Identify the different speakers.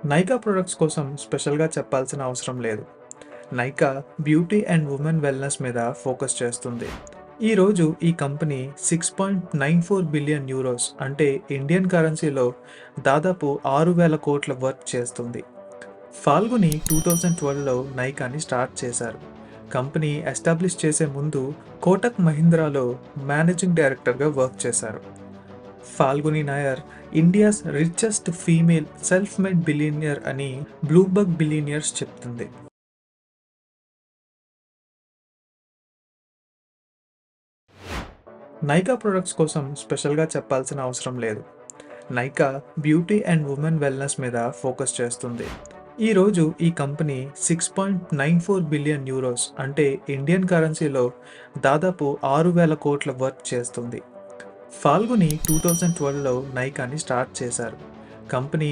Speaker 1: Nykaa products కోసం స్పెషల్‌గా చెప్పాల్సిన అవసరం లేదు. Nykaa beauty and women wellness మీద ఫోకస్ చేస్తుంది. ఈరోజు ఈ కంపెనీ 6.94 బిలియన్ యూరోస్ అంటే ఇండియన్ కరెన్సీలో దాదాపు 6,000 కోట్ల వర్క్ చేస్తుంది. ఫాల్గుని 2012లో నైకాని స్టార్ట్ చేశారు. కంపెనీ ఎస్టాబ్లిష్ చేసే ముందు కోటక్ మహీంద్రాలో మేనేజింగ్ డైరెక్టర్‌గా వర్క్ చేశారు. Falguni Nayar India's richest female self made billionaire అని బ్లూంబర్గ్ బిలియనియర్స్ చెప్తుంది. నైకా ప్రొడక్ట్స్ కోసం స్పెషల్‌గా చెప్పాల్సిన అవసరం లేదు. Nykaa beauty and women wellness మీద ఫోకస్ చేస్తుంది. ఈరోజు ఈ కంపెనీ 6.94 బిలియన్ యూరోస్ అంటే ఇండియన్ కరెన్సీలో దాదాపు 6,000 కోట్ల వర్క్ చేస్తుంది. ఫాల్గుని 2012లో నైకాని స్టార్ట్ చేశారు. కంపెనీ